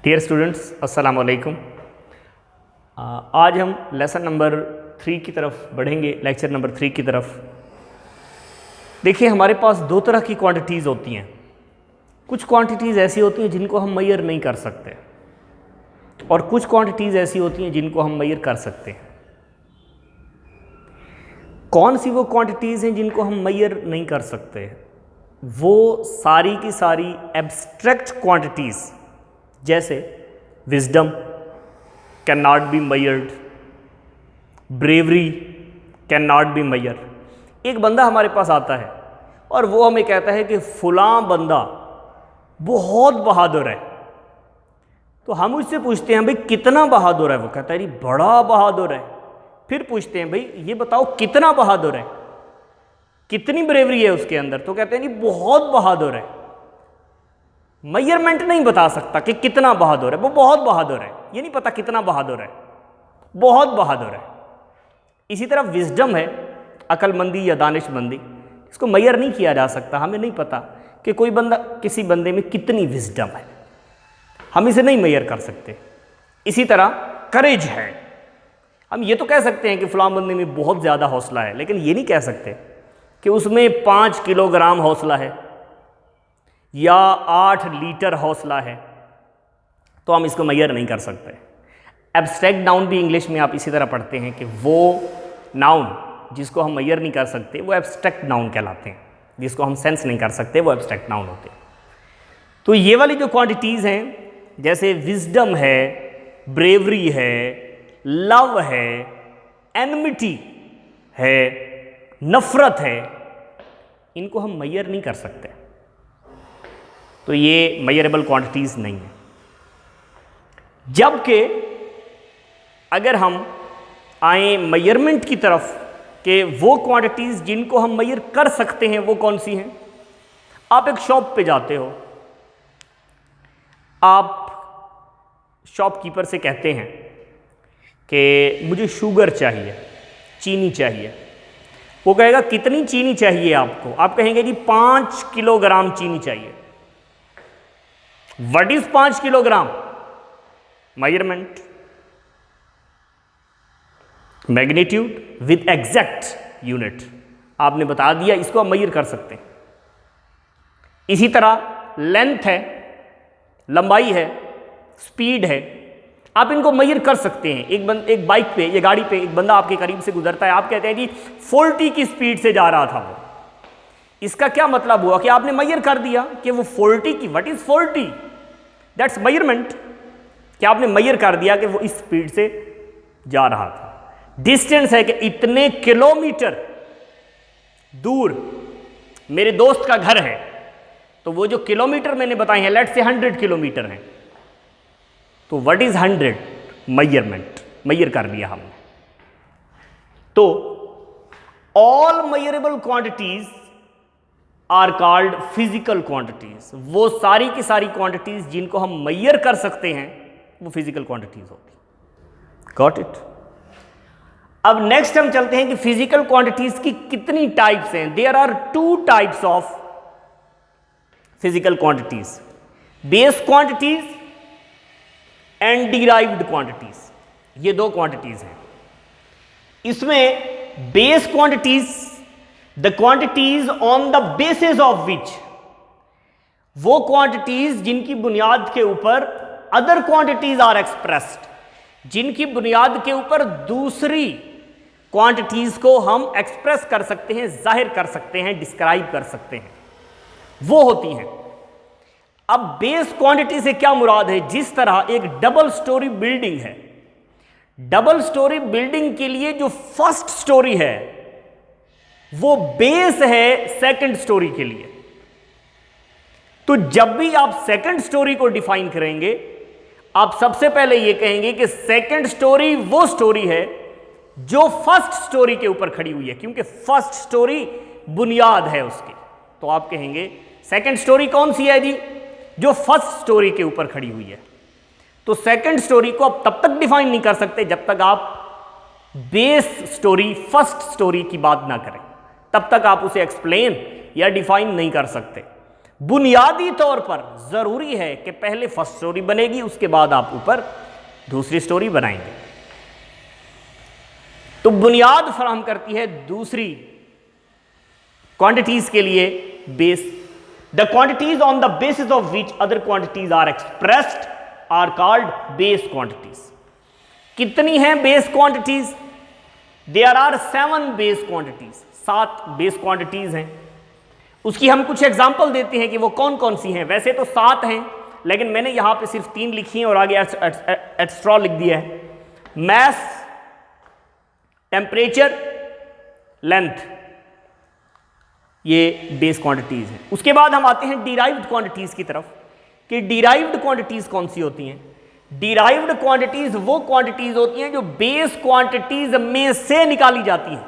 Dear students, अस्सलाम वालेकुम। आज हम लेसन नंबर 3 की तरफ बढ़ेंगे, लेक्चर नंबर 3 की तरफ। देखिए, हमारे पास दो तरह की क्वांटिटीज़ होती हैं। कुछ क्वांटिटीज़ ऐसी होती हैं जिनको हम मेजर नहीं कर सकते, और कुछ क्वांटिटीज़ ऐसी होती हैं जिनको हम मेजर कर सकते हैं। कौन सी वो क्वांटिटीज़ हैं जिनको हम मेजर नहीं कर सकते? वो सारी की सारी एब्स्ट्रैक्ट क्वांटिटीज़, जैसे wisdom can not be measured, bravery can not be measure. एक बंदा हमारे पास आता है और वो हमें कहता है कि फलां बंदा बहुत बहादुर है। तो हम उससे पूछते हैं, भाई कितना बहादुर है? वो कहता है जी बड़ा बहादुर है। फिर पूछते हैं, भाई ये बताओ कितना बहादुर है, कितनी ब्रेवरी है उसके अंदर? तो कहते हैं जी बहुत बहादुर है। मेजरमेंट नहीं बता सकता कि कितना बहादुर है, वो बहुत बहादुर है। ये नहीं पता कितना बहादुर है, बहुत बहादुर है। इसी तरह विजडम है, अक्लमंदी या दानिशमंदी, इसको मेजर नहीं किया जा सकता। हमें नहीं पता कि कोई बंदा, किसी बंदे में कितनी विजडम है, हम इसे नहीं मेजर कर सकते। इसी तरह करेज है, हम ये तो कह सकते हैं कि फलां बंदे में बहुत ज़्यादा हौसला है, लेकिन ये नहीं कह सकते कि उसमें 5 किलोग्राम हौसला है या 8 लीटर हौसला है। तो हम इसको मेजर नहीं कर सकते। एब्स्ट्रैक्ट नाउन भी इंग्लिश में आप इसी तरह पढ़ते हैं कि वो नाउन जिसको हम मेजर नहीं कर सकते वो एब्स्ट्रैक्ट नाउन कहलाते हैं, जिसको हम सेंस नहीं कर सकते वो एब्स्ट्रैक्ट नाउन होते हैं। तो ये वाली जो क्वांटिटीज़ हैं, जैसे विजडम है, ब्रेवरी है, लव है, एनमिटी है, नफरत है, इनको हम मेजर नहीं कर सकते। तो ये मेजरेबल क्वांटिटीज़ नहीं है। जबकि अगर हम आए मेजरमेंट की तरफ कि वो क्वांटिटीज़ जिनको हम मेजर कर सकते हैं वो कौन सी हैं? आप एक शॉप पे जाते हो, आप शॉपकीपर से कहते हैं कि मुझे शुगर चाहिए, चीनी चाहिए। वो कहेगा कितनी चीनी चाहिए आपको? आप कहेंगे जी 5 किलोग्राम चीनी चाहिए। What is 5 kilogram? Measurement, magnitude with exact unit. आपने बता दिया, इसको आप मेजर कर सकते हैं। इसी तरह लेंथ है, लंबाई है, स्पीड है, आप इनको मेजर कर सकते हैं। एक बाइक पे या गाड़ी पे एक बंदा आपके करीब से गुजरता है, आप कहते हैं जी 40 की स्पीड से जा रहा था वो। इसका क्या मतलब हुआ कि आपने मेजर कर दिया कि वो 40 की, व्हाट इज 40? दैट्स मेजरमेंट, कि आपने मेजर कर दिया कि वो इस स्पीड से जा रहा था। डिस्टेंस है कि इतने किलोमीटर दूर मेरे दोस्त का घर है, तो वो जो किलोमीटर मैंने बताए हैं, लेट्स से 100 किलोमीटर हैं, तो व्हाट इज 100? मेजरमेंट, मेजर कर लिया हमने। तो all measurable quantities are called physical quantities. वो सारी की सारी क्वांटिटीज जिनको हम मेजर कर सकते हैं वो फिजिकल क्वांटिटीज होती। Got it? अब नेक्स्ट हम चलते हैं कि फिजिकल क्वांटिटीज की कितनी टाइप्स हैं। There are 2 types of physical quantities, base quantities and derived quantities. ये 2 क्वांटिटीज हैं। इसमें base quantities, the quantities on the basis of which, वो क्वांटिटीज जिनकी बुनियाद के ऊपर अदर क्वांटिटीज आर एक्सप्रेस्ड, जिनकी बुनियाद के ऊपर दूसरी क्वांटिटीज को हम एक्सप्रेस कर सकते हैं, जाहिर कर सकते हैं, डिस्क्राइब कर सकते हैं, वो होती हैं। अब बेस क्वांटिटी से क्या मुराद है? जिस तरह एक डबल स्टोरी बिल्डिंग है, डबल स्टोरी बिल्डिंग के लिए जो फर्स्ट स्टोरी है वो बेस है सेकंड स्टोरी के लिए। तो जब भी आप सेकंड स्टोरी को डिफाइन करेंगे, आप सबसे पहले ये कहेंगे कि सेकंड स्टोरी वो स्टोरी है जो फर्स्ट स्टोरी के ऊपर खड़ी हुई है, क्योंकि फर्स्ट स्टोरी बुनियाद है उसकी। तो आप कहेंगे सेकंड स्टोरी कौन सी है जी? जो फर्स्ट स्टोरी के ऊपर खड़ी हुई है। तो सेकंड स्टोरी को आप तब तक डिफाइन नहीं कर सकते जब तक आप बेस स्टोरी, फर्स्ट स्टोरी की बात ना करें, तब तक आप उसे एक्सप्लेन या डिफाइन नहीं कर सकते। बुनियादी तौर पर जरूरी है कि पहले फर्स्ट स्टोरी बनेगी, उसके बाद आप ऊपर दूसरी स्टोरी बनाएंगे। तो बुनियाद फराहम करती है दूसरी क्वांटिटीज के लिए base. The quantities on the basis of which other quantities are expressed are called base quantities. कितनी हैं base quantities? There are 7 base quantities, 7 base quantities हैं। उसकी हम कुछ एग्जांपल देते हैं कि वो कौन कौन सी हैं। वैसे तो 7 हैं, लेकिन मैंने यहां पे सिर्फ 3 लिखी हैं और आगे एक्स्ट्रा लिख दिया है। मैस, टेम्परेचर, लेंथ, ये बेस क्वांटिटीज हैं। उसके बाद हम आते हैं डिराइव्ड क्वांटिटीज की तरफ कि डिराइव्ड क्वांटिटीज कौन सी होती हैं। डिराइव्ड क्वांटिटीज वो क्वांटिटीज होती हैं जो बेस क्वांटिटीज में से निकाली जाती हैं,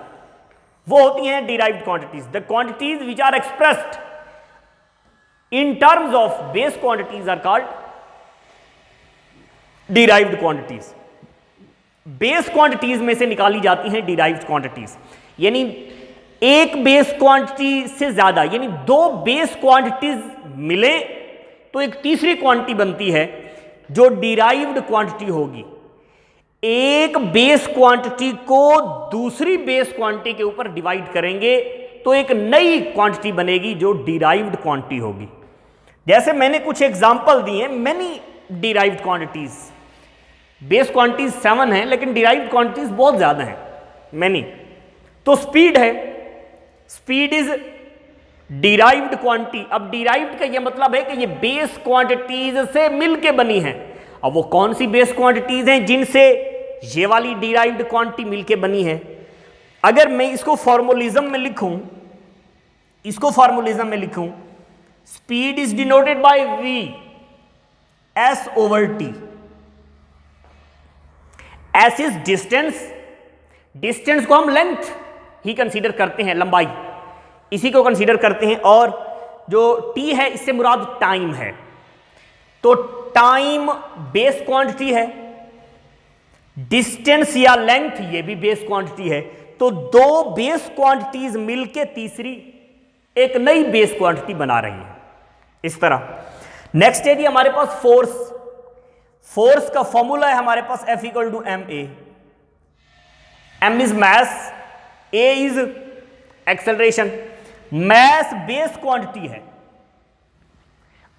वो होती हैं derived quantities. The quantities which are expressed in terms of base quantities are called derived quantities. Base quantities में से निकाली जाती हैं डिराइव्ड क्वांटिटीज, यानी एक बेस क्वांटिटी से ज्यादा, यानी 2 बेस क्वांटिटीज मिले तो एक तीसरी क्वांटिटी बनती है जो डिराइव्ड क्वांटिटी होगी। एक बेस क्वांटिटी को दूसरी बेस क्वांटिटी के ऊपर डिवाइड करेंगे तो एक नई क्वांटिटी बनेगी जो डिराइव्ड क्वांटिटी होगी। जैसे मैंने कुछ एग्जांपल दिए, many derived quantities. Base quantities 7 हैं, लेकिन डिराइव्ड क्वांटिटीज बहुत ज्यादा हैं, मेनी। तो स्पीड है, स्पीड इज डिराइव्ड क्वांटिटी। अब डिराइव्ड का यह मतलब है कि ये बेस क्वांटिटीज से मिलके बनी है। अब वो कौन सी बेस क्वांटिटीज हैं जिनसे ये वाली डिराइव्ड क्वांटिटी मिलके बनी है? अगर मैं इसको फॉर्मूलिज्म में लिखूं, speed is denoted by v s over t। s is distance, distance को हम लेंथ ही कंसीडर करते हैं, लंबाई इसी को कंसीडर करते हैं, और जो t है इससे मुराद टाइम है। तो टाइम बेस क्वांटिटी है, डिस्टेंस या लेंथ ये भी बेस क्वांटिटी है। तो 2 बेस क्वांटिटीज मिलके तीसरी एक नई बेस क्वांटिटी बना रही है, इस तरह। नेक्स्ट है जी हमारे पास फोर्स। फोर्स का फॉर्मूला है हमारे पास F = ma। m is mass, a is acceleration. Mass base quantity है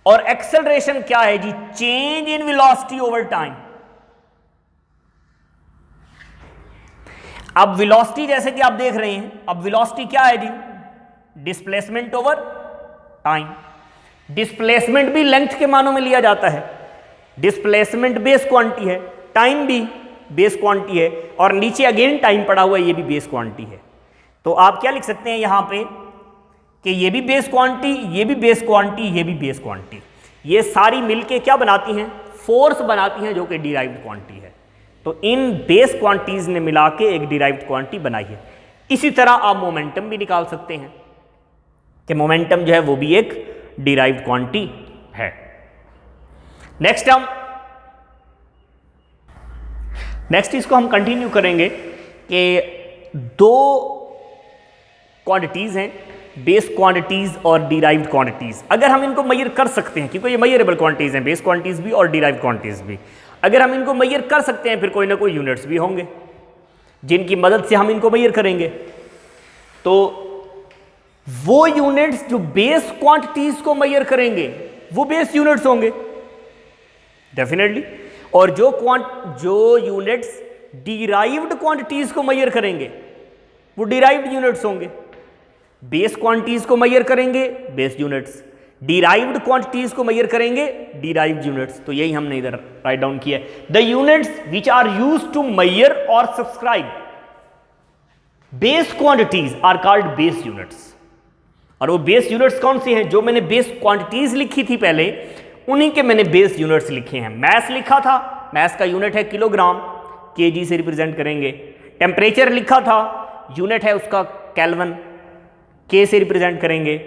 और एक्सेलरेशन क्या है जी? Change in velocity over time. अब वेलोसिटी जैसे कि आप देख रहे हैं, अब वेलोसिटी क्या है जी? Displacement over time. डिस्प्लेसमेंट भी लेंथ के मानों में लिया जाता है। डिस्प्लेसमेंट बेस क्वांटिटी है, टाइम भी बेस क्वांटिटी है, और नीचे अगेन टाइम पड़ा हुआ है, ये भी बेस क्वांटिटी है। तो आप क्या लिख सकते हैं यहां पे कि ये भी बेस क्वांटिटी, ये भी बेस क्वांटिटी, ये भी बेस क्वांटिटी, ये सारी मिलके क्या बनाती हैं? फोर्स बनाती हैं, जो कि डिराइव्ड क्वांटिटी है। तो इन बेस क्वांटिटीज ने मिला के एक डिराइव्ड क्वांटिटी बनाई है। इसी तरह आप मोमेंटम भी निकाल सकते हैं कि मोमेंटम जो है वो भी एक डिराइव्ड क्वांटिटी है। नेक्स्ट इसको हम कंटिन्यू करेंगे कि 2 क्वांटिटीज हैं, बेस क्वांटिटीज और डिराइव्ड क्वांटिटीज। अगर हम इनको मेजर कर सकते हैं, क्योंकि ये मेजरेबल क्वांटिटीज हैं, बेस क्वांटिटीज भी और डिराइव्ड क्वांटिटीज भी, अगर हम इनको मेजर कर सकते हैं, फिर कोई ना कोई यूनिट्स भी होंगे जिनकी मदद से हम इनको मेजर करेंगे। तो वो यूनिट्स जो बेस क्वांटिटीज को मेजर करेंगे वो बेस यूनिट्स होंगे डेफिनेटली, और जो यूनिट्स डिराइव्ड क्वांटिटीज को मेजर करेंगे वो डिराइव्ड यूनिट्स होंगे। बेस क्वांटिटीज को मेजर करेंगे बेस यूनिट्स, डिराइव्ड क्वांटिटीज को मेजर करेंगे डिराइव्ड यूनिट्स। तो यही हमने इधर राइट डाउन किया है। The units which are used to measure और subscribe base quantities are called base units. और वो बेस यूनिट्स कौन सी हैं? जो मैंने बेस क्वांटिटीज लिखी थी पहले, उन्हीं के मैंने बेस यूनिट्स लिखे हैं। मैस लिखा था, मैस का यूनिट है किलोग्राम, केजी से रिप्रेजेंट करेंगे। टेम्परेचर लिखा था, यूनिट है उसका केल्विन, के से रिप्रेजेंट करेंगे।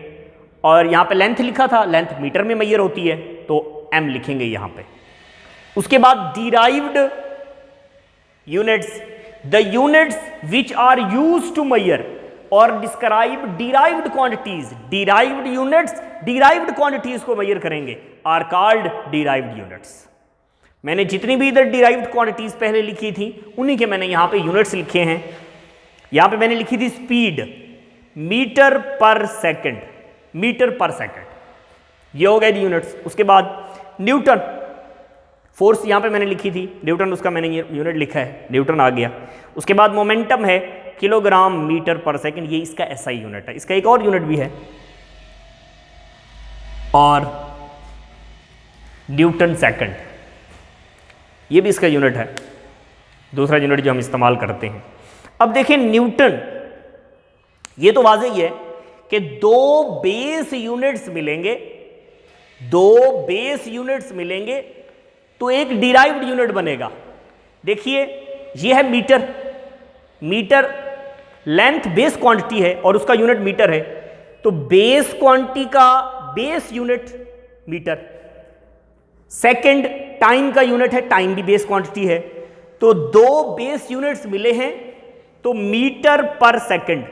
और यहाँ पे लेंथ लिखा था, लेंथ मीटर में मेजर होती है, तो एम लिखेंगे यहाँ पे। उसके बाद derived units, the units which are used to measure और describe derived quantities, derived units, derived quantities को मेजर करेंगे, आर कॉल्ड डिराइव्ड यूनिट्स। मैंने जितनी भी इधर डिराइव्ड क्वांटिटीज पहले लिखी थी उन्हीं के मैंने यहां पे यूनिट्स लिखे हैं। यहां पे मैंने लिखी थी स्पीड, मीटर पर सेकंड, मीटर पर सेकंड, ये हो गए यूनिट्स। उसके बाद न्यूटन, फोर्स यहां पे मैंने लिखी थी, न्यूटन उसका मैंने यूनिट लिखा है, न्यूटन आ गया। उसके बाद मोमेंटम है किलोग्राम मीटर पर सेकंड, ये इसका एसआई यूनिट है। इसका एक और यूनिट भी है, और न्यूटन सेकंड, ये भी इसका यूनिट है, दूसरा यूनिट जो हम इस्तेमाल करते हैं। अब देखें न्यूटन, ये तो वाज़ेह ही है कि दो बेस यूनिट्स मिलेंगे, दो बेस यूनिट्स मिलेंगे तो एक डिराइव्ड यूनिट बनेगा। देखिए ये है metre, metre length base quantity है और उसका यूनिट मीटर है, तो बेस क्वांटिटी का base unit metre. Second time का यूनिट है, टाइम भी बेस क्वांटिटी है, तो दो बेस यूनिट्स मिले हैं तो मीटर पर सेकंड,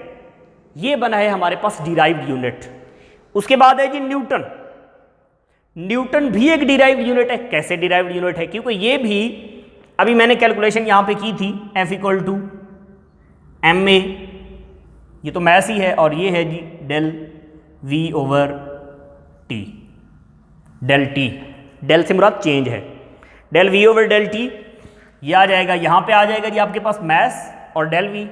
ये बना है हमारे पास डिराइव्ड यूनिट। उसके बाद है जी न्यूटन, न्यूटन भी एक डिराइव्ड यूनिट है। कैसे डिराइव्ड यूनिट है? क्योंकि ये भी अभी मैंने कैलकुलेशन यहां पे की थी, F = ma, ये तो मैस ही है, और ये है जी del V/t, del T, del से मुराद चेंज है, डेल V/डेल t, ये आ जाएगा, यहां पे आ जाएगा जी आपके पास मैस और डेल v।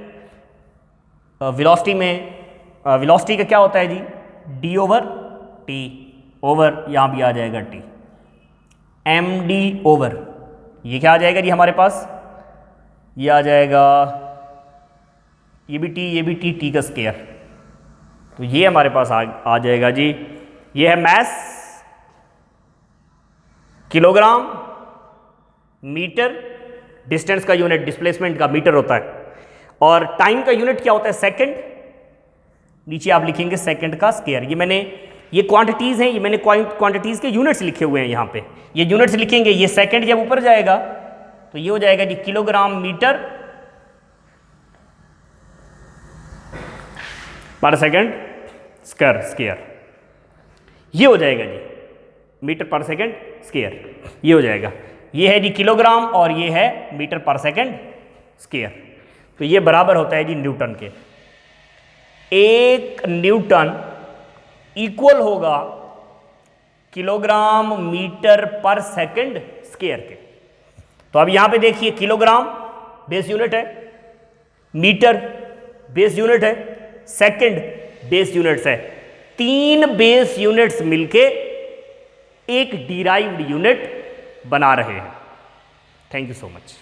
वेलोसिटी में वेलोसिटी का क्या होता है जी, d/t, ओवर यहां भी आ जाएगा t, md/, ये क्या आ जाएगा जी हमारे पास, ये आ जाएगा, ये भी t, ये भी t का स्क्वायर, तो ये हमारे पास आ जाएगा जी। ये है मैस किलोग्राम मीटर, डिस्टेंस का यूनिट डिस्प्लेसमेंट का मीटर होता है, और टाइम का यूनिट क्या होता है, सेकंड, नीचे आप लिखेंगे सेकंड का स्क्वायर। ये क्वांटिटीज हैं, ये मैंने क्वांटिटीज के यूनिट्स लिखे हुए हैं यहाँ पे, ये यूनिट्स लिखेंगे, ये सेकंड जब ऊपर जाएगा तो ये हो जाएगा जी किलोग्राम मीटर पर सेकंड स्क्वायर, ये हो जाएगा जी मीटर पर सेकंड स्क्वायर, ये हो जाएगा। ये है जी किलोग्राम और ये है मीटर पर सेकंड स्क्वायर, तो ये बराबर होता है जी न्यूटन के। एक न्यूटन इक्वल होगा किलोग्राम मीटर पर सेकंड स्क्वायर के। तो अब यहां पे देखिए, किलोग्राम बेस यूनिट है, मीटर बेस यूनिट है, सेकंड बेस यूनिट्स है, तीन बेस यूनिट्स मिलके एक डिराइव्ड यूनिट बना रहे हैं। Thank you so much.